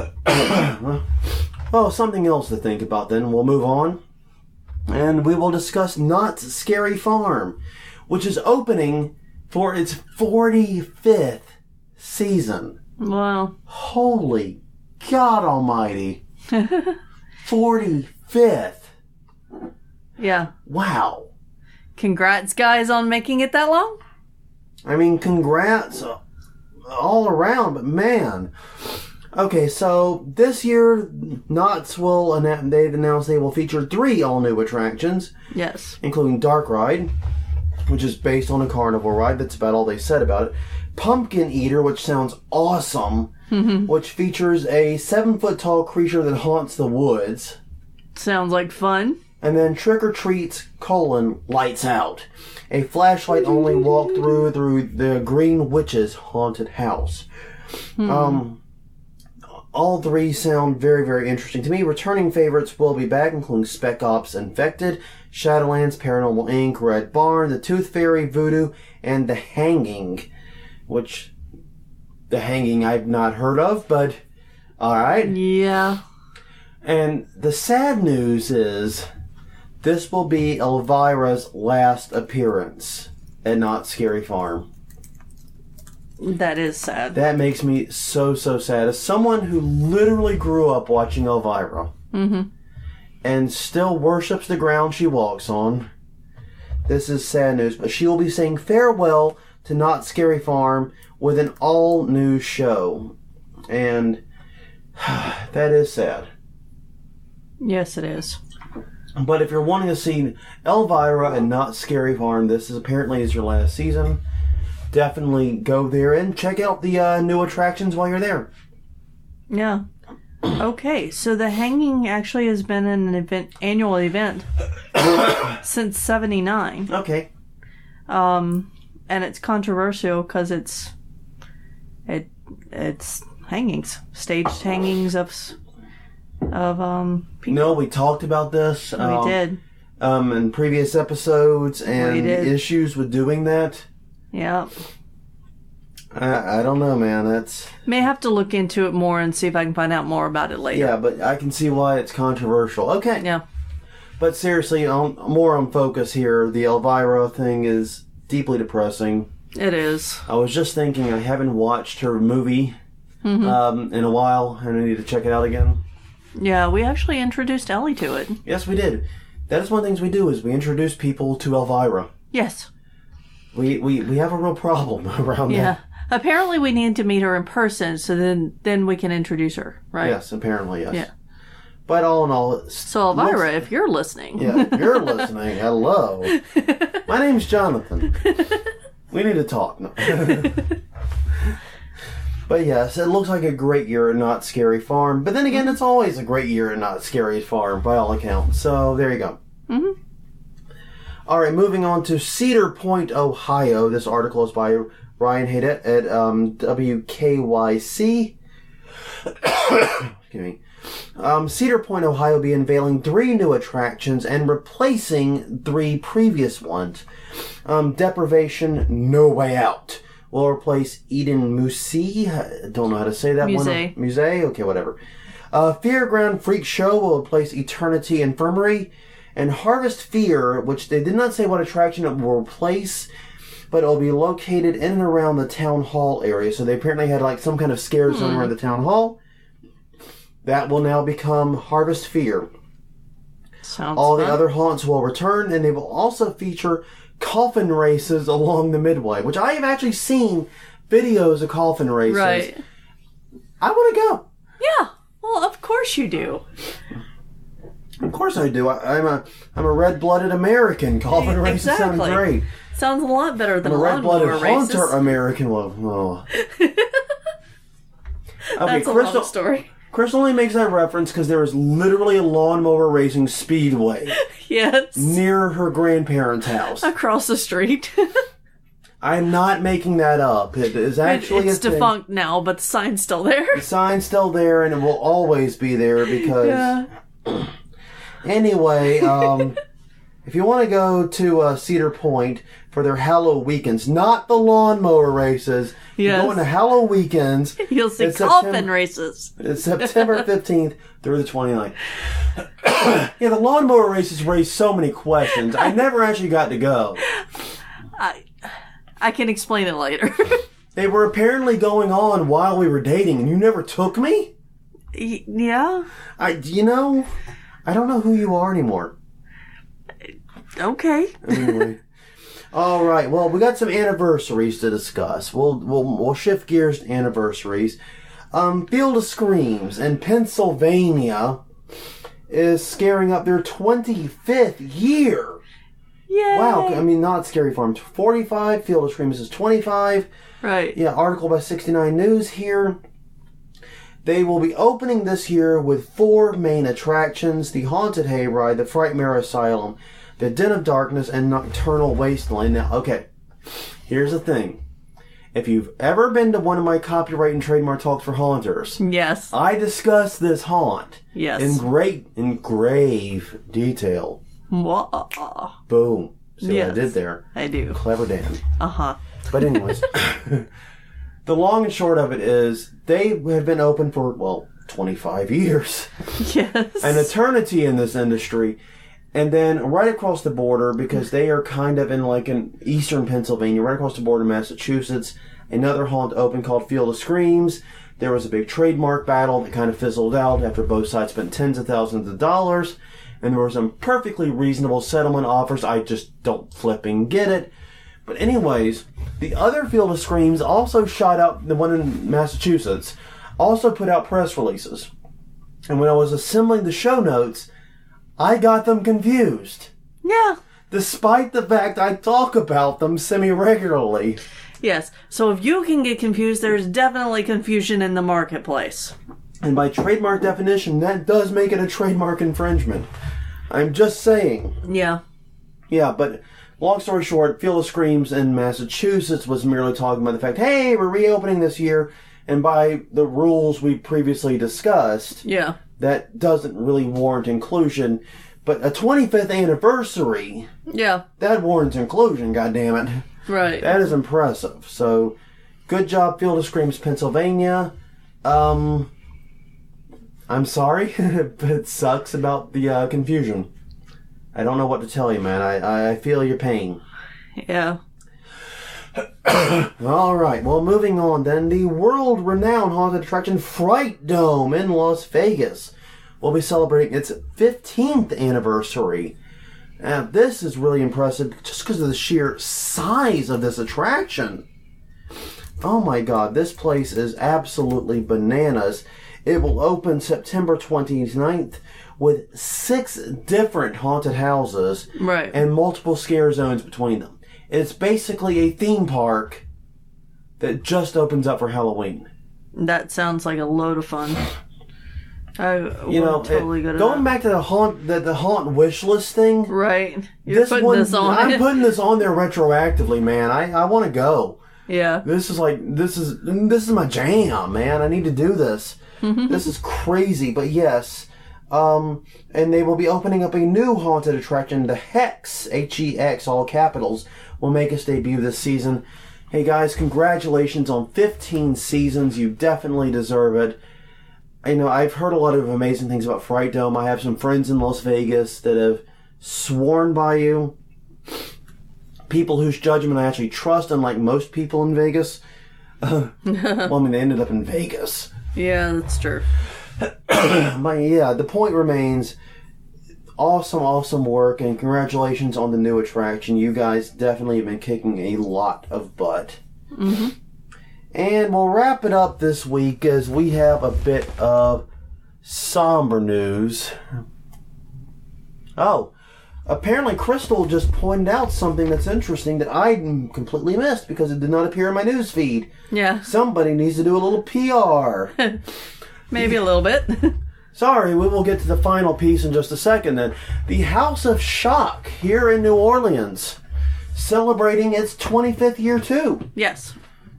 S2: Well, something else to think about then. We'll move on. And we will discuss Knott's Scary Farm, which is opening for its 45th season.
S1: Wow.
S2: Holy God almighty. 45th.
S1: Yeah.
S2: Wow.
S1: Congrats, guys, on making it that long.
S2: I mean, congrats all around, but man. Okay, so this year, Knott's they've announced they will feature 3 all-new attractions.
S1: Yes.
S2: Including Dark Ride, which is based on a carnival ride. That's about all they said about it. Pumpkin Eater, which sounds awesome, which features a 7-foot-tall creature that haunts the woods.
S1: Sounds like fun.
S2: And then Trick or Treats, Lights Out. A flashlight-only walkthrough through the Green Witch's haunted house. All 3 sound very, very interesting to me. Returning favorites will be back, including Spec Ops Infected, Shadowlands, Paranormal Inc., Red Barn, The Tooth Fairy, Voodoo, and The Hanging. Which, The Hanging I've not heard of, but alright.
S1: Yeah.
S2: And the sad news is, this will be Elvira's last appearance at Knott's Scary Farm.
S1: That is sad.
S2: That makes me so, so sad. As someone who literally grew up watching Elvira and still worships the ground she walks on, this is sad news. But she will be saying farewell to Knott's Scary Farm with an all-new show. And that is sad.
S1: Yes, it is.
S2: But if you're wanting to see Elvira and Knott's Scary Farm, this is apparently your last season. Definitely go there and check out the new attractions while you're there.
S1: Yeah. Okay, so the Hanging actually has been an annual event since '79.
S2: Okay.
S1: And it's controversial because it's hangings, staged hangings of people.
S2: No, we talked about this.
S1: We did.
S2: In previous episodes and
S1: We did.
S2: issues with doing that.
S1: Yeah.
S2: I don't know, man. That's...
S1: May have to look into it more and see if I can find out more about it later.
S2: Yeah, but I can see why it's controversial. Okay.
S1: Yeah.
S2: But seriously, more on focus here. The Elvira thing is deeply depressing.
S1: It is.
S2: I was just thinking I haven't watched her movie in a while, and I need to check it out again.
S1: Yeah, we actually introduced Ellie to it.
S2: Yes, we did. That is one of the things we do, is we introduce people to Elvira.
S1: Yes.
S2: We have a real problem around that.
S1: Yeah. Apparently we need to meet her in person, so then we can introduce her, right?
S2: Yes, apparently, yes.
S1: Yeah.
S2: But all in all...
S1: So, Elvira, if you're listening...
S2: Yeah, if you're listening, hello. My name's Jonathan. We need to talk. No. But yes, it looks like a great year at Not Scary Farm. But then again, it's always a great year at Not Scary Farm, by all accounts. So, there you go.
S1: Mm-hmm.
S2: All right, moving on to Cedar Point, Ohio. This article is by Ryan Haydet at WKYC. Excuse me. Cedar Point, Ohio will be unveiling 3 new attractions and replacing 3 previous ones. Deprivation, No Way Out will replace Eden Musée. I don't know how to say that one. Musée? Okay, whatever. Fairground Freak Show will replace Eternity Infirmary. And Harvest Fear, which they did not say what attraction it will replace, but it will be located in and around the town hall area. So they apparently had like some kind of scare zone around the town hall. That will now become Harvest Fear.
S1: Sounds
S2: All
S1: fun.
S2: the other haunts will return, and they will also feature coffin races along the midway, which I have actually seen videos of coffin races.
S1: Right.
S2: I want to go.
S1: Yeah. Well, of course you do.
S2: Of course I do. I'm a red-blooded American. Coffin races sound great.
S1: Sounds a lot better than
S2: I'm a red-blooded
S1: races.
S2: haunter American. Well, oh. Okay,
S1: That's a long story.
S2: Chris only makes that reference because there is literally a lawnmower racing speedway
S1: Yes.
S2: near her grandparents' house.
S1: Across the street.
S2: I'm not making that up. It is actually
S1: it's defunct now, but the sign's still there.
S2: The sign's still there, and it will always be there because...
S1: Yeah.
S2: Anyway, if you want to go to Cedar Point for their Halloween weekends, not the lawnmower races,
S1: Yes.
S2: you're going to Halloween weekends.
S1: You'll see
S2: It's
S1: coffin races.
S2: It's September 15th through the 29th. Yeah, the lawnmower races raised so many questions. I never actually got to go.
S1: I can explain it later.
S2: They were apparently going on while we were dating, and you never took me?
S1: Yeah.
S2: I don't know who you are anymore.
S1: Okay.
S2: Anyway. All right. Well, we got some anniversaries to discuss. We'll shift gears to anniversaries. Field of Screams in Pennsylvania is scaring up their 25th year.
S1: Yay.
S2: Wow. I mean, Not Scary Farm 45. Field of Screams is 25.
S1: Right.
S2: Yeah. Article by 69 News here. They will be opening this year with 4 main attractions: the Haunted Hayride, the Frightmare Asylum, the Den of Darkness, and Nocturnal Wasteland. Now, okay, here's the thing. If you've ever been to one of my copyright and trademark talks for haunters,
S1: Yes.
S2: I discuss this haunt
S1: Yes.
S2: in grave detail.
S1: Whoa.
S2: Boom. See
S1: Yes.
S2: what I did there?
S1: I do.
S2: Clever Dan.
S1: Uh-huh.
S2: But anyways... The long and short of it is, they have been open for, 25 years.
S1: Yes.
S2: An eternity in this industry. And then right across the border, because they are kind of in eastern Pennsylvania, right across the border in Massachusetts, another haunt opened called Field of Screams. There was a big trademark battle that kind of fizzled out after both sides spent tens of thousands of dollars. And there were some perfectly reasonable settlement offers. I just don't flipping get it. But anyways, the other Field of Screams also shot out, the one in Massachusetts, also put out press releases. And when I was assembling the show notes, I got them confused.
S1: Yeah.
S2: Despite the fact I talk about them semi-regularly.
S1: Yes. So if you can get confused, there's definitely confusion in the marketplace.
S2: And by trademark definition, that does make it a trademark infringement. I'm just saying.
S1: Yeah.
S2: Yeah, but... Long story short, Field of Screams in Massachusetts was merely talking about the fact, hey, we're reopening this year, and by the rules we previously discussed,
S1: Yeah.
S2: that doesn't really warrant inclusion. But a 25th anniversary,
S1: Yeah.
S2: that warrants inclusion, goddammit.
S1: Right.
S2: That is impressive. So, good job, Field of Screams, Pennsylvania. I'm sorry, but it sucks about the confusion. I don't know what to tell you, man. I feel your pain.
S1: Yeah.
S2: All right. Well, moving on then. The world-renowned haunted attraction Fright Dome in Las Vegas will be celebrating its 15th anniversary. Now, this is really impressive just because of the sheer size of this attraction. Oh my God, this place is absolutely bananas. It will open September 29th. With 6 different haunted houses
S1: Right.
S2: and multiple scare zones between them. It's basically a theme park that just opens up for Halloween.
S1: That sounds like a load of fun. Totally go to
S2: going
S1: that.
S2: back to the haunt wish list thing.
S1: Right. You're putting this on.
S2: I'm putting this on there retroactively, man. I want to go.
S1: Yeah.
S2: This is my jam, man. I need to do this. This is crazy, but yes. And they will be opening up a new haunted attraction. The Hex, Hex, all capitals, will make its debut this season. Hey guys, congratulations on 15 seasons. You definitely deserve it. I've heard a lot of amazing things about Fright Dome. I have some friends in Las Vegas that have sworn by you. People whose judgment I actually trust, unlike most people in Vegas. They ended up in Vegas.
S1: Yeah, that's true.
S2: But yeah, the point remains, awesome work, and congratulations on the new attraction. You guys definitely have been kicking a lot of butt. Mm-hmm. And we'll wrap it up this week as we have a bit of somber news. Oh, apparently Crystal just pointed out something that's interesting that I completely missed because it did not appear in my news feed.
S1: Yeah.
S2: Somebody needs to do a little PR.
S1: Maybe a little bit.
S2: Sorry, we will get to the final piece in just a second then. The House of Shock here in New Orleans, celebrating its 25th year too.
S1: Yes.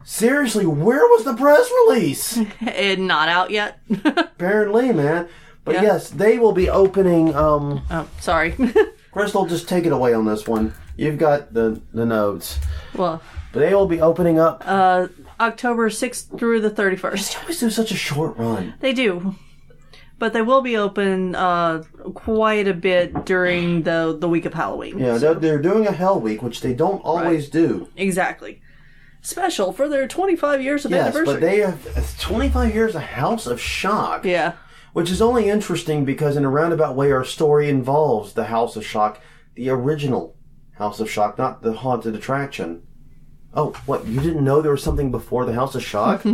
S2: Seriously, where was the press release?
S1: Not out yet.
S2: Apparently, man. But
S1: yeah.
S2: Yes, they will be opening...
S1: Oh, sorry.
S2: Crystal, just take it away on this one. You've got the notes.
S1: Well...
S2: But they will be opening up...
S1: October 6th through the 31st.
S2: They always do such a short run.
S1: They do. But they will be open quite a bit during the week of Halloween.
S2: Yeah,
S1: so.
S2: they're doing a Hell Week, which they don't always do.
S1: Exactly. Special for their 25 years of anniversary.
S2: Yes, but they have 25 years of House of Shock.
S1: Yeah.
S2: Which is only interesting because in a roundabout way our story involves the House of Shock, the original House of Shock, not the haunted attraction. Oh, what? You didn't know there was something before the House of Shock?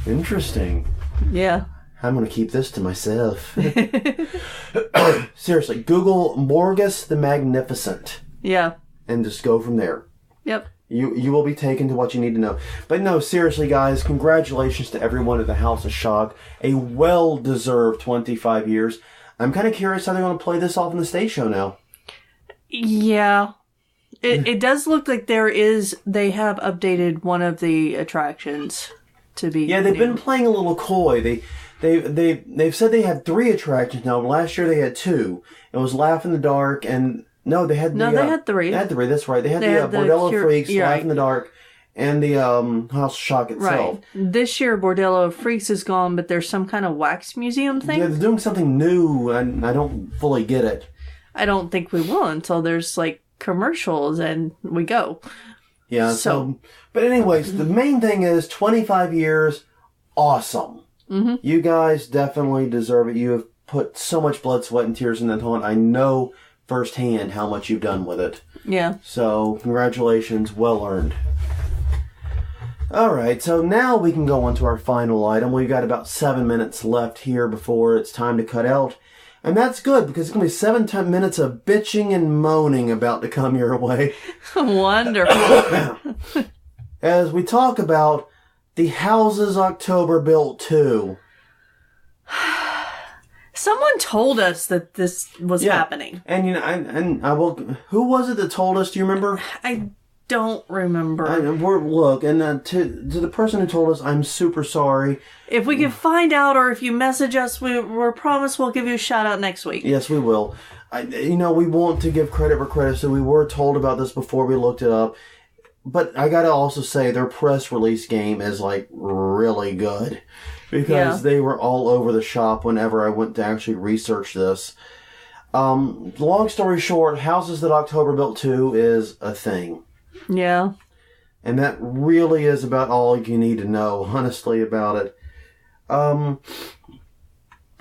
S2: Interesting.
S1: Yeah.
S2: I'm going to keep this to myself. Seriously, Google Morgus the Magnificent.
S1: Yeah.
S2: And just go from there.
S1: Yep.
S2: You will be taken to what you need to know. But no, seriously, guys, congratulations to everyone at the House of Shock. A well-deserved 25 years. I'm kind of curious how they're going to play this off in the stage show now.
S1: Yeah. It does look like they have updated one of the attractions to be
S2: Yeah, they've
S1: new.
S2: been playing a little coy. They've said they had 3 attractions now. Last year they had 2. It was Laugh in the Dark and... No, they had 3.
S1: They had 3, that's
S2: right. They had the Bordello Freaks, Laugh in the Dark, and the House of Shock itself.
S1: Right. This year, Bordello Freaks is gone, but there's some kind of wax museum thing.
S2: Yeah, they're doing something new, and I don't fully get it.
S1: I don't think we will until there's, commercials and we go.
S2: Yeah, but anyways, the main thing is 25 years, awesome. Mm-hmm. You guys definitely deserve it. You have put so much blood, sweat, and tears in that haunt. I know firsthand how much you've done with it.
S1: Yeah.
S2: So, congratulations. Well earned. Alright, so now we can go on to our final item. We've got about 7 minutes left here before it's time to cut out. And that's good, because it's going to be 7 minutes of bitching and moaning about to come your way.
S1: Wonderful.
S2: As we talk about the Houses October Built 2.
S1: Someone told us that this was happening.
S2: And I will. Who was it that told us? Do you remember?
S1: I don't remember.
S2: To the person who told us, I'm super sorry.
S1: If we can find out, or if you message us, we're promised we'll give you a shout out next week.
S2: Yes, we will. We want to give credit where credit, so we were told about this before we looked it up. But I gotta also say, their press release game is really good. Because they were all over the shop whenever I went to actually research this. Long story short, Houses That October Built 2 is a thing.
S1: Yeah.
S2: And that really is about all you need to know, honestly, about it.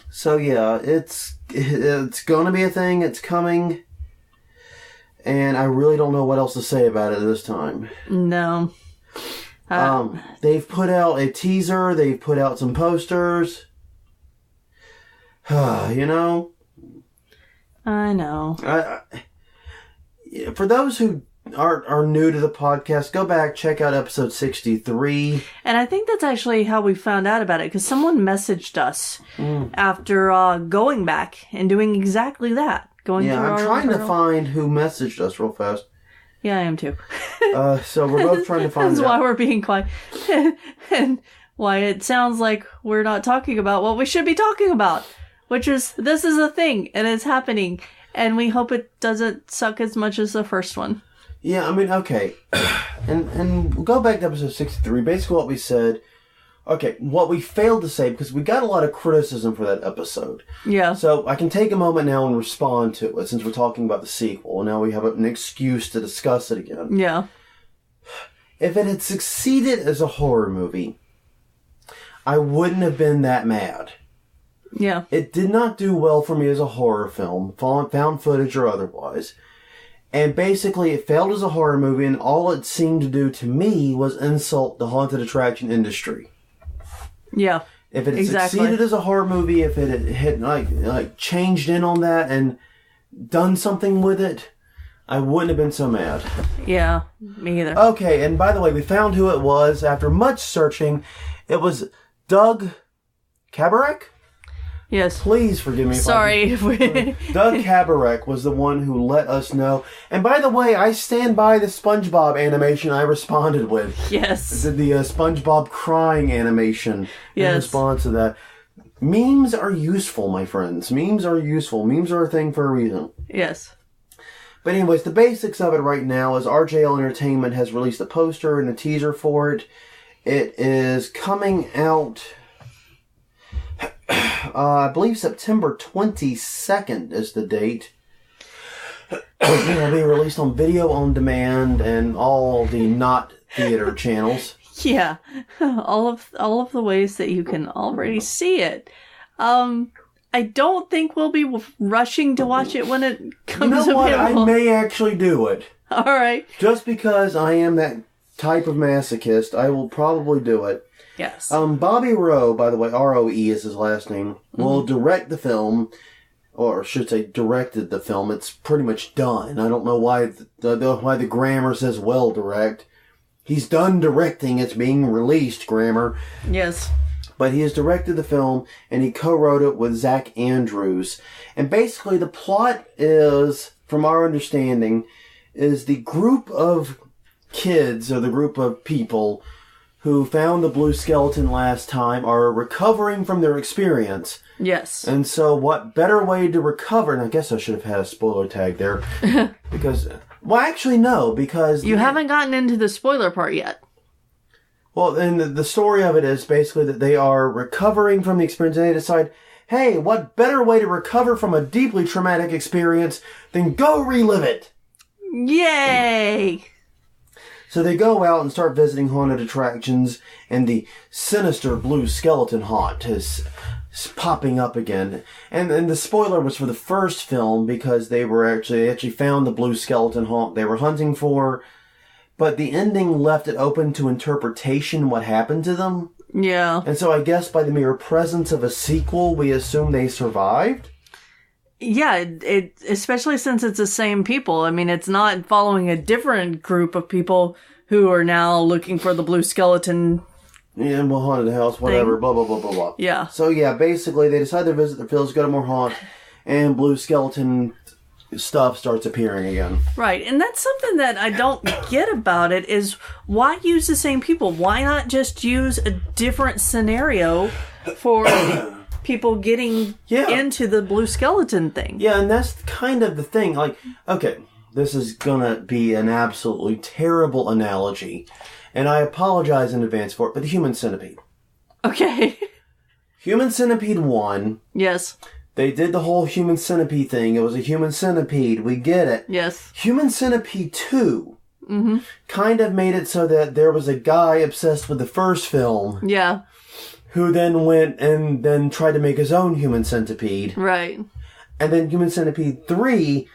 S2: So yeah, it's gonna be a thing, it's coming. And I really don't know what else to say about it this time.
S1: No.
S2: They've put out a teaser. They've put out some posters.
S1: I know.
S2: For those who are new to the podcast, go back, check out episode 63.
S1: And I think that's actually how we found out about it, because someone messaged us after going back and doing exactly that.
S2: I'm trying to find who messaged us real fast.
S1: Yeah, I am too.
S2: So we're both trying to find
S1: That's why we're being quiet. And why it sounds like we're not talking about what we should be talking about, which is, this is a thing, and it's happening, and we hope it doesn't suck as much as the first one.
S2: Yeah, I mean, okay. And go back to episode 63. Basically what we said, okay, what we failed to say, because we got a lot of criticism for that episode.
S1: Yeah.
S2: So I can take a moment now and respond to it, since we're talking about the sequel. Now we have an excuse to discuss it again.
S1: Yeah.
S2: If it had succeeded as a horror movie, I wouldn't have been that mad.
S1: Yeah.
S2: It did not do well for me as a horror film, found footage or otherwise. And basically, it failed as a horror movie, and all it seemed to do to me was insult the haunted attraction industry.
S1: Yeah.
S2: If it had succeeded as a horror movie, if it had like changed in on that and done something with it, I wouldn't have been so mad.
S1: Yeah, me either.
S2: Okay, and by the way, we found who it was after much searching. It was Doug Kabarek?
S1: Yes.
S2: Please forgive me.
S1: Sorry.
S2: Doug Kabarek was the one who let us know. And by the way, I stand by the SpongeBob animation I responded with.
S1: Yes.
S2: The SpongeBob crying animation in response to that. Memes are useful, my friends. Memes are useful. Memes are a thing for a reason.
S1: Yes.
S2: But anyways, the basics of it right now is RJL Entertainment has released a poster and a teaser for it. It is coming out... I believe September 22nd is the date. It will be released on video on demand and all the Knott theater channels.
S1: Yeah, all of the ways that you can already see it. I don't think we'll be rushing to watch it when it comes available.
S2: You know what? I may actually do it.
S1: All right.
S2: Just because I am that type of masochist, I will probably do it.
S1: Yes.
S2: Bobby Rowe, by the way, R-O-E is his last name, will direct the film, or I should say directed the film. It's pretty much done. I don't know why why the grammar says well direct. He's done directing. It's being released, grammar.
S1: Yes.
S2: But he has directed the film, and he co-wrote it with Zach Andrews. And basically the plot is, from our understanding, is the group of kids, or the group of people who found the blue skeleton last time are recovering from their experience.
S1: Yes.
S2: And so what better way to recover, and I guess I should have had a spoiler tag there, because, well actually no, because...
S1: You haven't gotten into the spoiler part yet.
S2: Well, and the story of it is basically that they are recovering from the experience, and they decide, hey, what better way to recover from a deeply traumatic experience than go relive it?
S1: Yay!
S2: So they go out and start visiting haunted attractions, and the sinister blue skeleton haunt is popping up again. And the spoiler was for the first film, because they actually found the blue skeleton haunt they were hunting for, but the ending left it open to interpretation what happened to them.
S1: Yeah.
S2: And so I guess by the mere presence of a sequel, we assume they survived?
S1: Yeah, it especially since it's the same people. I mean, it's not following a different group of people who are now looking for the blue skeleton.
S2: Yeah, well, haunted house, whatever, blah, blah, blah, blah, blah.
S1: Yeah.
S2: So yeah, basically they decide to visit the fields, go to more haunt, and blue skeleton stuff starts appearing again.
S1: Right, and that's something that I don't get about it is why use the same people? Why not just use a different scenario for people getting into the blue skeleton thing?
S2: Yeah, and that's kind of the thing. Like, okay, this is gonna be an absolutely terrible analogy, and I apologize in advance for it, but the Human Centipede.
S1: Okay.
S2: Human Centipede 1.
S1: Yes.
S2: They did the whole Human Centipede thing. It was a Human Centipede. We get it.
S1: Yes.
S2: Human Centipede 2 kind of made it so that there was a guy obsessed with the first film.
S1: Yeah.
S2: Who then went and then tried to make his own Human Centipede.
S1: Right.
S2: And then Human Centipede 3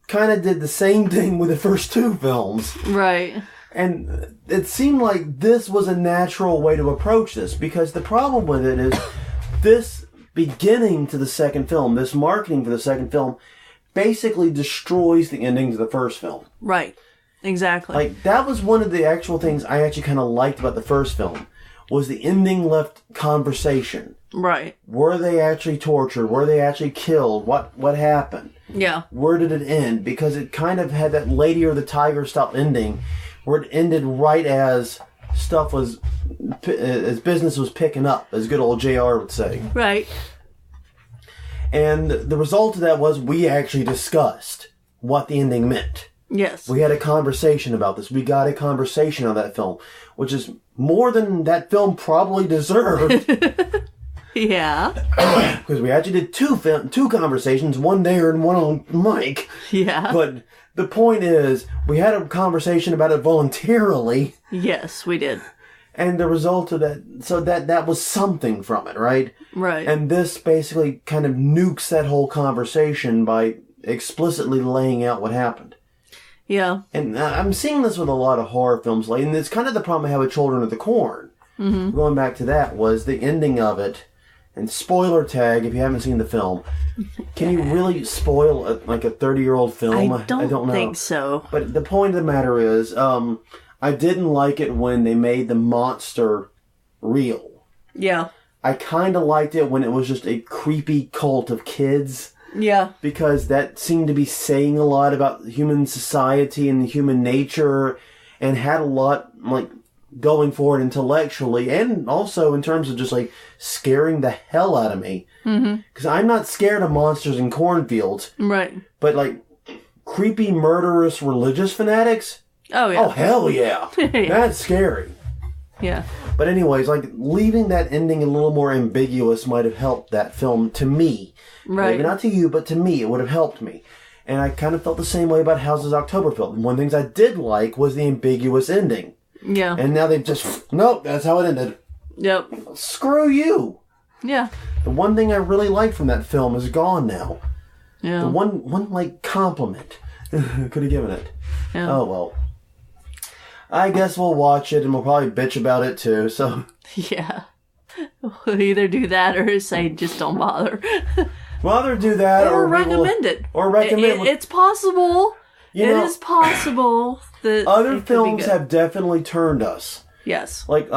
S2: kind of did the same thing with the first two films.
S1: Right.
S2: And it seemed like this was a natural way to approach this, because the problem with it is this beginning to the second film, this marketing for the second film, basically destroys the ending to the first film.
S1: Right. Exactly.
S2: Like, that was one of the actual things I actually kind of liked about the first film, was the ending left conversation.
S1: Right.
S2: Were they actually tortured? Were they actually killed? What happened?
S1: Yeah.
S2: Where did it end? Because it kind of had that Lady or the Tiger style ending, where it ended right as stuff was, as business was picking up, as good old JR would say.
S1: Right.
S2: And the result of that was we actually discussed what the ending meant.
S1: Yes.
S2: We had a conversation about this. We got a conversation on that film, which is more than that film probably deserved.
S1: Yeah.
S2: Because we actually did two conversations, one there and one on mic.
S1: Yeah.
S2: But the point is, we had a conversation about it voluntarily.
S1: Yes, we did.
S2: And the result of that, so that was something from it, right?
S1: Right.
S2: And this basically kind of nukes that whole conversation by explicitly laying out what happened.
S1: Yeah.
S2: And I'm seeing this with a lot of horror films lately, and it's kind of the problem I have with Children of the Corn. Mm-hmm. Going back to that, was the ending of it, and spoiler tag if you haven't seen the film. Can you really spoil a 30-year-old film?
S1: I don't
S2: know.
S1: think so.
S2: But the point of the matter is, I didn't like it when they made the monster real.
S1: Yeah.
S2: I kind of liked it when it was just a creepy cult of kids.
S1: Yeah.
S2: Because that seemed to be saying a lot about human society and human nature, and had a lot, going for it intellectually, and also in terms of just, scaring the hell out of me. Because I'm not scared of monsters in cornfields.
S1: Right.
S2: But, creepy, murderous, religious fanatics?
S1: Oh, yeah.
S2: Oh, hell yeah.
S1: Yeah.
S2: That's scary.
S1: Yeah.
S2: But anyways, leaving that ending a little more ambiguous might have helped that film to me.
S1: Right.
S2: Maybe not to you, but to me, it would have helped me. And I kind of felt the same way about House's Oktoberfest. One of the things I did like was the ambiguous ending.
S1: Yeah.
S2: And now they've just, nope, that's how it ended.
S1: Yep.
S2: Screw you.
S1: Yeah.
S2: The one thing I really liked from that film is gone now.
S1: Yeah.
S2: The one compliment could have given it.
S1: Yeah.
S2: Oh, well. I guess we'll watch it, and we'll probably bitch about it, too, so...
S1: Yeah. We'll either do that or say just don't bother.
S2: We'll either do that
S1: or recommend it.
S2: Or recommend it.
S1: It's possible. It is possible that
S2: other films have definitely turned us.
S1: Yes.
S2: Like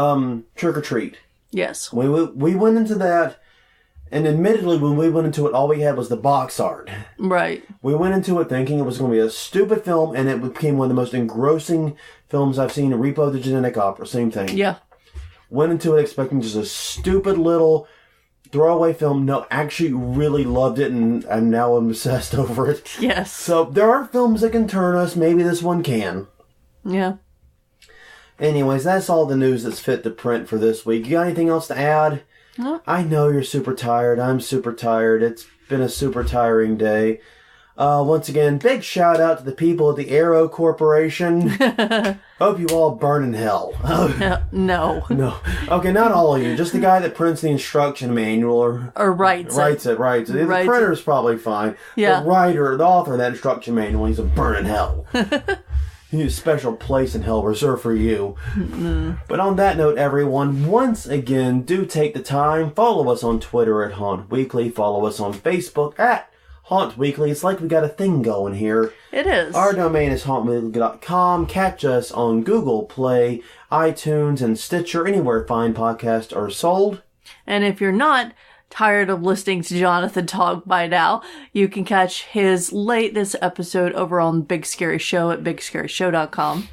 S2: Trick or Treat.
S1: Yes.
S2: We went into that, and admittedly, when we went into it, all we had was the box art.
S1: Right.
S2: We went into it thinking it was going to be a stupid film, and it became one of the most engrossing films I've seen. Repo the Genetic Opera, same thing.
S1: Yeah.
S2: Went into it expecting just a stupid little throwaway film. No, actually really loved it, and I'm now obsessed over it.
S1: Yes.
S2: So there are films that can turn us. Maybe this one can.
S1: Yeah.
S2: Anyways, that's all the news that's fit to print for this week. You got anything else to add?
S1: No.
S2: I know you're super tired. I'm super tired. It's been a super tiring day. Once again, big shout out to the people at the Arrow Corporation. Hope you all burn in hell.
S1: No.
S2: No. Okay, not all of you. Just the guy that prints the instruction manual
S1: or writes it.
S2: The printer's probably fine.
S1: Yeah.
S2: The author of that instruction manual, he's a burn in hell. He's a special place in hell reserved for you. Mm-hmm. But on that note, everyone, once again, do take the time. Follow us on Twitter at Haunt Weekly. Follow us on Facebook at Haunt Weekly. It's like we got a thing going here.
S1: It is.
S2: Our domain is hauntweekly.com. Catch us on Google Play, iTunes, and Stitcher, anywhere fine podcasts are sold.
S1: And if you're not tired of listening to Jonathan talk by now, you can catch his latest episode over on Big Scary Show at bigscaryshow.com.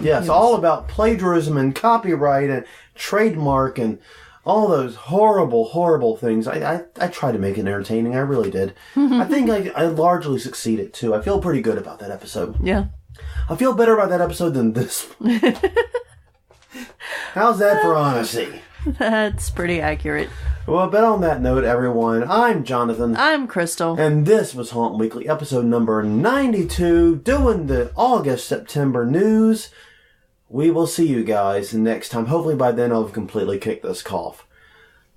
S2: Yes, all about plagiarism and copyright and trademark and all those horrible, horrible things. I tried to make it entertaining. I really did. I think I largely succeeded, too. I feel pretty good about that episode.
S1: Yeah.
S2: I feel better about that episode than this one. How's that for honesty?
S1: That's pretty accurate.
S2: Well, but on that note, everyone, I'm Jonathan.
S1: I'm Crystal.
S2: And this was Haunt Weekly, episode number 92, doing the August-September news. We will see you guys next time. Hopefully by then I'll have completely kicked this cough.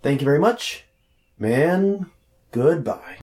S2: Thank you very much, and goodbye.